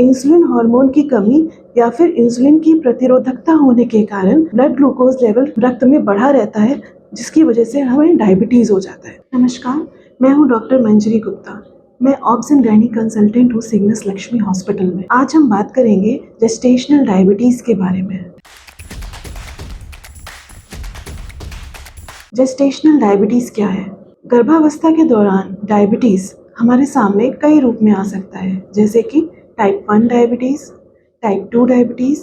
Insulin hormone की कमी या फिर इंसुलिन की प्रतिरोधकता होने के कारण ब्लड ग्लूकोज लेवल रक्त में बढ़ा रहता है, जिसकी वजह से हमें डायबिटीज़ हो जाता है। नमस्कार, मैं हूँ डॉक्टर मंजरी गुप्ता। मैं ऑब्स एंड गायनी कंसल्टेंट हूँ सिग्नस लक्ष्मी हॉस्पिटल में। आज हम बात करेंगे जेस्टेशनल डायबिटीज़ के बारे में। जेस्टेशनल डायबिटीज़ क्या है? गर्भावस्था के दौरान डायबिटीज़ हमारे सामने कई रूप में आ सकता है, जैसे कि टाइप 1 डायबिटीज़, टाइप 2 डायबिटीज़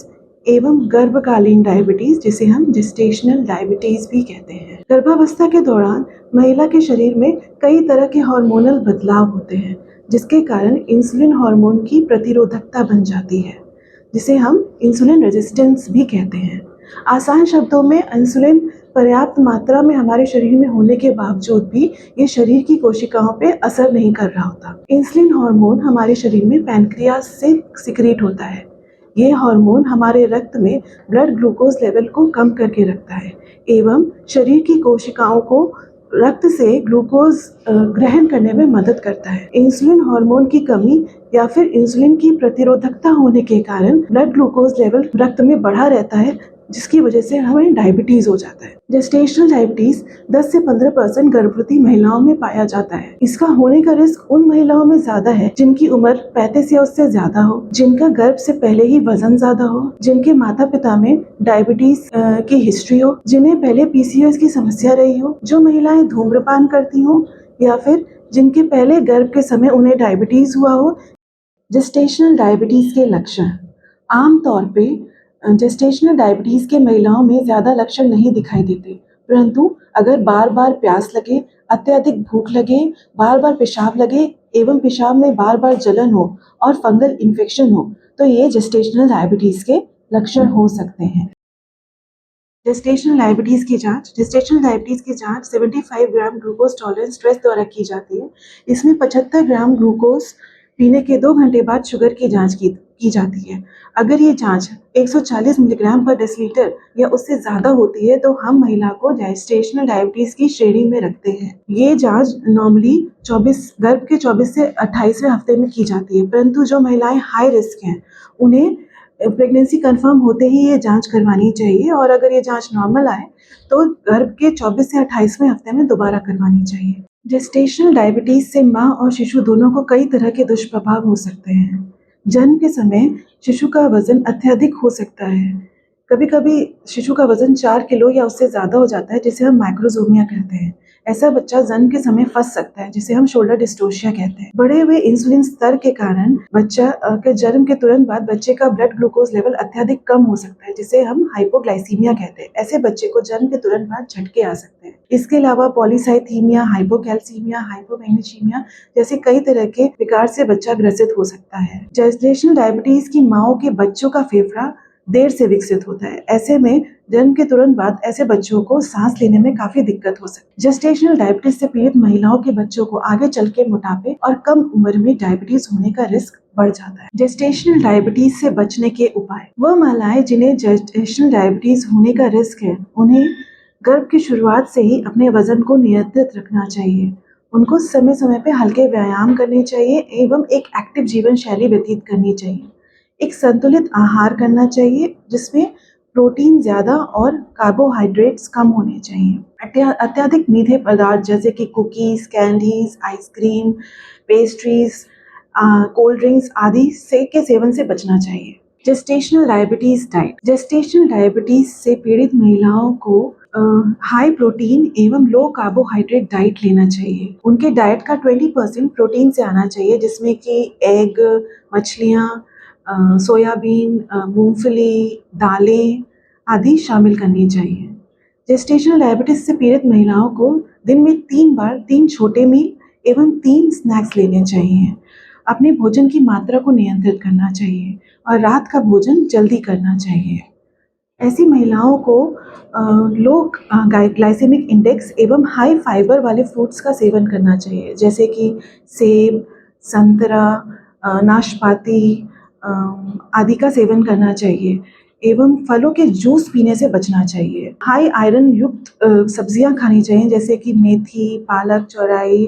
एवं गर्भकालीन डायबिटीज़, जिसे हम जेस्टेशनल डायबिटीज़ भी कहते हैं। गर्भावस्था के दौरान महिला के शरीर में कई तरह के हार्मोनल बदलाव होते हैं, जिसके कारण इंसुलिन हार्मोन की प्रतिरोधकता बन जाती है, जिसे हम इंसुलिन रेजिस्टेंस भी कहते हैं। आसान शब्दों में इंसुलिन पर्याप्त मात्रा में हमारे शरीर में होने के बावजूद भी ये शरीर की कोशिकाओं पे असर नहीं कर रहा होता। इंसुलिन हार्मोन हमारे शरीर में पैनक्रियाज से सिक्रीट होता है। ये हार्मोन हमारे रक्त में ब्लड ग्लूकोज लेवल को कम करके रखता है एवं शरीर की कोशिकाओं को रक्त से ग्लूकोज ग्रहण करने में मदद करता है। इंसुलिन हार्मोन की कमी या फिर इंसुलिन की प्रतिरोधकता होने के कारण ब्लड ग्लूकोज लेवल रक्त में बढ़ा रहता है, जिसकी वजह से हमें डायबिटीज़ हो जाता है। जेस्टेशनल डायबिटीज़ 10 से 15% गर्भवती महिलाओं में पाया जाता है। इसका होने का रिस्क उन महिलाओं में ज़्यादा है जिनकी उम्र 35 या उससे ज़्यादा हो, जिनका गर्भ से पहले ही वजन ज़्यादा हो, जिनके माता पिता में डायबिटीज़ की हिस्ट्री हो, जिन्हें पहले PCOS की समस्या रही हो, जो महिलाएं धूम्रपान करती हों या फिर जिनके पहले गर्भ के समय उन्हें डायबिटीज़ हुआ हो। जेस्टेशनल डायबिटीज़ के लक्षण आमतौर पे जेस्टेशनल डायबिटीज़ के महिलाओं में ज़्यादा लक्षण नहीं दिखाई देते, परंतु अगर बार बार प्यास लगे, अत्यधिक भूख लगे, बार बार पेशाब लगे एवं पेशाब में बार बार जलन हो और फंगल इन्फेक्शन हो, तो ये जेस्टेशनल डायबिटीज़ के लक्षण हो सकते हैं। जेस्टेशनल डायबिटीज़ की जांच 75 ग्राम ग्लूकोज टॉलरेंस टेस्ट द्वारा की जाती है। इसमें 75 ग्राम ग्लूकोज पीने के 2 घंटे बाद शुगर की जांच की जाती है। अगर ये जांच 140 मिलीग्राम पर डेसीलीटर या उससे ज़्यादा होती है तो हम महिला को जेस्टेशनल डायबिटीज़ की श्रेणी में रखते हैं। ये जांच नॉर्मली गर्भ के 24 से 28वें हफ्ते में की जाती है, परंतु जो महिलाएं हाई रिस्क हैं उन्हें प्रेगनेंसी कंफर्म होते ही ये जांच करवानी चाहिए, और अगर ये जांच नॉर्मल आए तो गर्भ के 24 से 28वें हफ्ते में दोबारा करवानी चाहिए। जेस्टेशनल डायबिटीज़ से माँ और शिशु दोनों को कई तरह के दुष्प्रभाव हो सकते हैं। जन्म के समय शिशु का वजन अत्यधिक हो सकता है। कभी कभी शिशु का वजन 4 किलो या उससे ज़्यादा हो जाता है, जिसे हम माइक्रोसोमिया कहते हैं। ऐसा बच्चा जन्म के समय फंस सकता है, जिसे हम शोल्डर डिस्टोशिया कहते हैं। बढ़े हुए इंसुलिन स्तर के कारण बच्चा के जन्म के तुरंत बाद बच्चे का ब्लड ग्लूकोज लेवल अत्यधिक कम हो सकता है, जिसे हम हाइपोग्लाइसीमिया कहते हैं। ऐसे बच्चे को जन्म के तुरंत बाद झटके आ सकते हैं। इसके अलावा पॉलीसाइथीमिया, हाइपोकैल्सीमिया, हाइपोमैग्नीशियमिया जैसे कई तरह के विकार से बच्चा ग्रसित हो सकता है। जेस्टेशनल डायबिटीज की माओं के बच्चों का फेफड़ा देर से विकसित होता है। ऐसे में जन्म के तुरंत बाद ऐसे बच्चों को सांस लेने में काफी दिक्कत हो सकती है। जेस्टेशनल डायबिटीज से पीड़ित महिलाओं के बच्चों को आगे चल के मोटापे और कम उम्र में डायबिटीज होने का रिस्क बढ़ जाता है। जेस्टेशनल डायबिटीज से बचने के उपाय। वह महिलाएं जिन्हें जेस्टेशनल डायबिटीज होने का रिस्क है, उन्हें गर्भ की शुरुआत से ही अपने वजन को नियंत्रित रखना चाहिए। उनको समय समय पे हल्के व्यायाम करने चाहिए एवं एक एक्टिव जीवन शैली व्यतीत करनी चाहिए। एक संतुलित आहार करना चाहिए जिसमें प्रोटीन ज़्यादा और कार्बोहाइड्रेट्स कम होने चाहिए। अत्यधिक मीठे पदार्थ जैसे कि cookies, candies, ice cream, pastries, cold drinks आदि के सेवन से बचना चाहिए। Gestational diabetes diet. Gestational diabetes से पीड़ित महिलाओं को हाई प्रोटीन एवं लो कार्बोहाइड्रेट डाइट लेना चाहिए। उनके डाइट का 20% प्रोटीन से आना चाहिए, जिसमें कि एग, मछलियाँ, सोयाबीन, मूंगफली, दालें आदि शामिल करनी चाहिए। जेस्टेशनल डायबिटीज से पीड़ित महिलाओं को दिन में 3 बार 3 छोटे मील एवं 3 स्नैक्स लेने चाहिए। अपने भोजन की मात्रा को नियंत्रित करना चाहिए और रात का भोजन जल्दी करना चाहिए। ऐसी महिलाओं को लो ग्लाइसेमिक इंडेक्स एवं हाई फाइबर वाले फ्रूट्स का सेवन करना चाहिए, जैसे कि सेब, संतरा, नाशपाती आदि का सेवन करना चाहिए एवं फलों के जूस पीने से बचना चाहिए। हाई आयरन युक्त सब्जियां खानी चाहिए, जैसे कि मेथी, पालक, चौराई,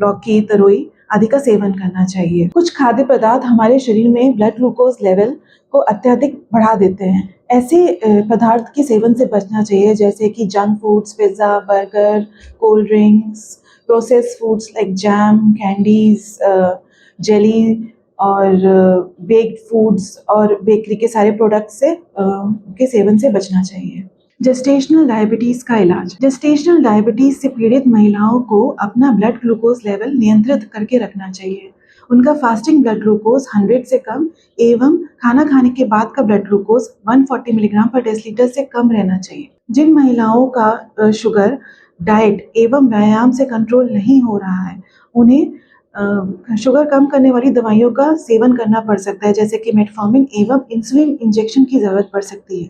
लौकी, तरोई आदि का सेवन करना चाहिए। कुछ खाद्य पदार्थ हमारे शरीर में ब्लड ग्लूकोज लेवल को अत्यधिक बढ़ा देते हैं। ऐसे पदार्थ के सेवन से बचना चाहिए, जैसे कि junk foods, pizza, burger, cold drinks, processed foods like jam, candies, jelly और बेक्ड फूड्स और बेकरी के सारे प्रोडक्ट्स के सेवन से बचना चाहिए। जेस्टेशनल डायबिटीज़ का इलाज। जेस्टेशनल डायबिटीज़ से पीड़ित महिलाओं को अपना ब्लड ग्लूकोज लेवल नियंत्रित करके रखना चाहिए। उनका फास्टिंग ब्लड ग्लूकोज 100 से कम एवं खाना खाने के बाद का ब्लड ग्लूकोज 140 मिलीग्राम पर डेसीलीटर से कम रहना चाहिए। जिन महिलाओं का शुगर डाइट एवं व्यायाम से कंट्रोल नहीं हो रहा है, उन्हें शुगर कम करने वाली दवाइयों का सेवन करना पड़ सकता है, जैसे कि मेटफॉर्मिन एवं इंसुलिन इंजेक्शन की ज़रूरत पड़ सकती है।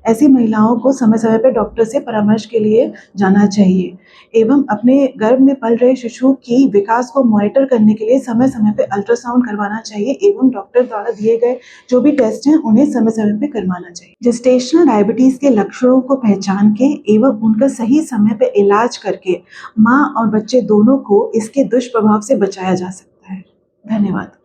ऐसी महिलाओं को समय समय पर डॉक्टर से परामर्श के लिए जाना चाहिए एवं अपने गर्भ में पल रहे शिशु की विकास को मॉनिटर करने के लिए समय समय पर अल्ट्रासाउंड करवाना चाहिए एवं डॉक्टर द्वारा दिए गए जो भी टेस्ट हैं उन्हें समय समय पर करवाना चाहिए। जेस्टेशनल डायबिटीज़ के लक्षणों को पहचान के एवं उनका सही समय पर इलाज करके माँ और बच्चे दोनों को इसके दुष्प्रभाव से बचाया जा सकता है। धन्यवाद।